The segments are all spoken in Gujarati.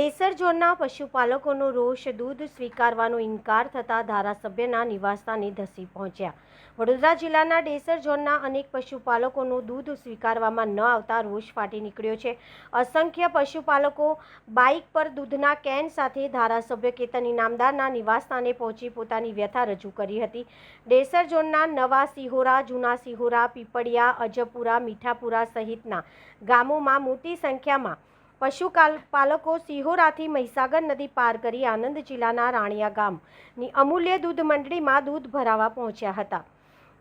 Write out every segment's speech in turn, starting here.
ડેસર ઝોનના પશુપાલકોનો રોષ દૂધ સ્વીકારવાનો ઇનકાર થતાં ધારાસભ્યના નિવાસસ્થાને ધસી પહોંચ્યા। વડોદરા જિલ્લાના ડેસર ઝોનના અનેક પશુપાલકોનો દૂધ સ્વીકારવામાં ન આવતા રોષ ફાટી નીકળ્યો છે। અસંખ્ય પશુપાલકો બાઇક પર દૂધના કેન સાથે ધારાસભ્ય કેતન ઇનામદારના નિવાસસ્થાને પહોંચી પોતાની વ્યથા રજૂ કરી હતી। ડેસર ઝોનના નવા સિહોરા, જૂના સિહોરા, પીપળિયા, અજપુરા, મીઠાપુરા સહિતના ગામોમાં મોટી સંખ્યામાં પશુપાલકો સિહોરાથી મહીસાગર નદી પાર કરી આણંદ જિલ્લાના રાણિયા ગામની અમૂલ્ય દૂધ મંડળીમાં દૂધ ભરાવા પહોંચ્યા હતા।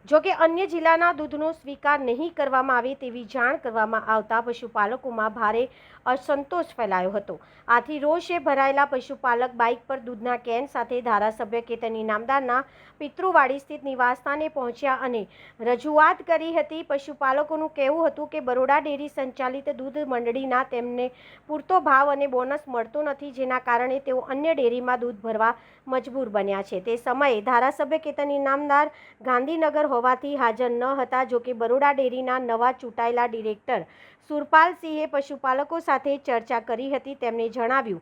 જોકે અન્ય જિલ્લાના દૂધનો સ્વીકાર નહીં કરવામાં આવે તેવી જાણ કરવામાં આવતા પશુપાલકોમાં ભારે અસંતોષ ફેલાયો હતો। આથી રોષે ભરાયેલા પશુપાલક બાઇક પર દૂધના કેન સાથે ધારાસભ્ય કેતન ઇનામદારના પિતૃવાડી સ્થિત નિવાસસ્થાને પહોંચ્યા અને રજૂઆત કરી હતી। પશુપાલકોનું કહેવું હતું કે બરોડા ડેરી સંચાલિત દૂધ મંડળીના તેમને પૂરતો ભાવ અને બોનસ મળતો નથી, જેના કારણે તેઓ અન્ય ડેરીમાં દૂધ ભરવા મજબૂર બન્યા છે। તે સમયે ધારાસભ્ય કેતન ઇનામદાર ગાંધીનગર હોવાથી હાજર ન હતા। જોકે બરોડા ડેરીના નવા ચૂંટાયેલા ડિરેક્ટર સુરપાલસિંહે પશુપાલકો સાથે ચર્ચા કરી હતી। તેમણે જણાવ્યું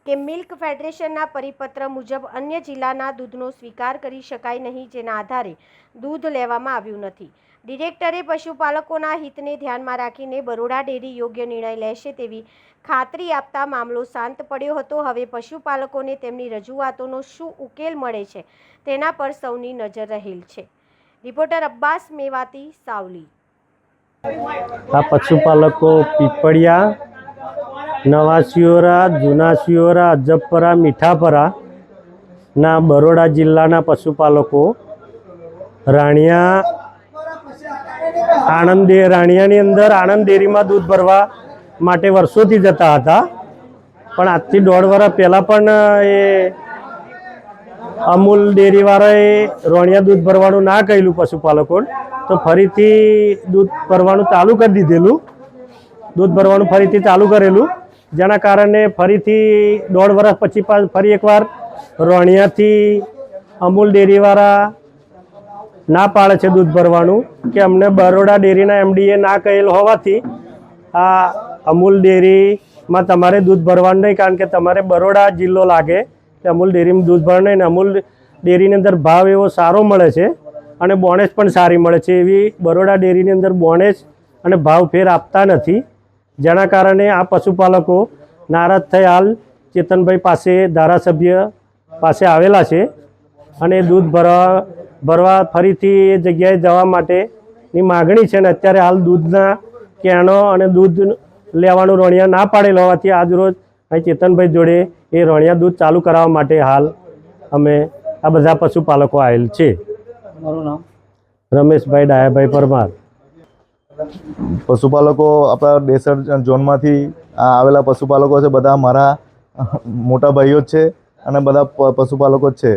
કે મિલ્ક ફેડરેશનના પરિપત્ર મુજબ અન્ય જિલ્લાના દૂધનો સ્વીકાર કરી શકાય નહીં, જેના આધારે દૂધ લેવામાં આવ્યું નથી। ડિરેક્ટરે પશુપાલકોના હિતને ધ્યાનમાં રાખીને બરોડા ડેરી યોગ્ય નિર્ણય લેશે તેવી ખાતરી આપતા મામલો શાંત પડ્યો હતો। હવે પશુપાલકોને તેમની રજૂઆતોનો શું ઉકેલ મળે છે તેના પર સૌની નજર રહેલ છે। રિપોર્ટર અબ્બાસ મેવાતી, સાવલી। આ પશુપાલકો પીપળિયા, નવા સિયોરા, જૂના સિયોરા, અજપપરા, મીઠાપરા ના બરોડા જિલ્લાના પશુપાલકો રાણિયાની અંદર આણંદ ડેરીમાં દૂધ ભરવા માટે વર્ષોથી જતા હતા, પણ આજથી 1.5 વર્ષ પહેલાં પણ એ અમૂલ ડેરીવાળાએ રોણિયા દૂધ ભરવાનું ના કહેલું પશુપાલકોને, તો ફરીથી દૂધ ભરવાનું ચાલુ કરી દીધેલું। દૂધ ભરવાનું ફરીથી ચાલુ કરેલું, જેના કારણે ફરીથી 1.5 વર્ષ પછી ફરી એકવાર રોણિયાથી અમૂલ ડેરીવાળા ના પાડે છે દૂધ ભરવાનું કે અમને બરોડા ડેરીના એમડીએ ના કહેલ હોવાથી આ અમૂલ ડેરીમાં તમારે દૂધ ભરવાનું નહીં, કારણ કે તમારે બરોડા જિલ્લો લાગે કે અમૂલ ડેરીમાં દૂધ ભરવાનું નહીં। અમૂલ ડેરીની અંદર ભાવ એવો સારો મળે છે અને બોનસ પણ સારી મળે છે, એવી બરોડા ડેરીની અંદર બોનસ અને ભાવ ફેર આપતા નથી, જેના કારણે આ પશુપાલકો નારાજ થઈ હાલ ચેતનભાઈ પાસે, ધારાસભ્ય પાસે આવેલા છે અને દૂધ ભરવા ફરીથી એ જગ્યાએ જવા માટેની માગણી છે। અને અત્યારે હાલ દૂધના કેનો અને દૂધ લેવાનું રોણિયા ના પાડેલ હોવાથી આજરોજ અહીં ચેતનભાઈ જોડે એ રોણિયા દૂધ ચાલુ કરાવવા માટે હાલ અમે આ બધા પશુપાલકો આવેલ છે। મારું નામ રમેશભાઈ ડાયાભાઈ પરમાર। પશુપાલકો આપણા ડેસર ઝોનમાંથી આવેલા પશુપાલકો છે, બધા મારા મોટા ભાઈઓ જ છે અને બધા પશુપાલકો જ છે।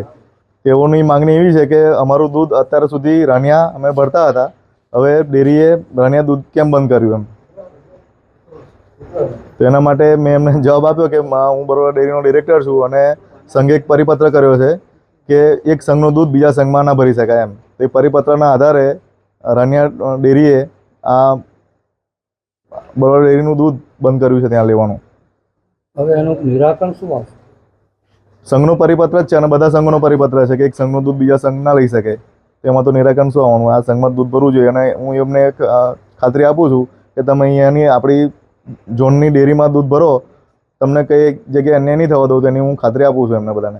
તેઓની માગણી એવી છે કે અમારું દૂધ અત્યાર સુધી રાણિયા અમે ભરતા હતા, હવે ડેરીએ રાણિયા દૂધ કેમ બંધ કર્યું તો એના માટે મેં એમને જવાબ આપ્યો કે હું બરોડા ડેરીનો ડિરેક્ટર છું અને સંઘે એક પરિપત્ર કર્યો છે કે એક સંઘનું દૂધ બીજા સંઘમાં ના ભરી શકાય એમ। તે પરિપત્રના આધારે રાણિયા ડેરીએ આ બરોડા ડેરીનું દૂધ બંધ કર્યું છે ત્યાં લેવાનું। હવે એનું નિરાકરણ શું આવશે? સંઘનો પરિપત્ર જ છે અને બધા સંઘોનો પરિપત્ર છે કે એક સંઘનું દૂધ બીજા સંઘ ના લઈ શકે, તેમાં તો નિરાકરણ શું આવવાનું? આ સંઘમાં દૂધ ભરવું જોઈએ અને હું એમને એક ખાતરી આપું છું કે તમે અહીંયાની આપણી ઝોનની ડેરીમાં દૂધ ભરો, તમને કઈ જગ્યાએ અન્યાય નહીં થવા દઉં, તેની હું ખાતરી આપું છું એમને બધાને।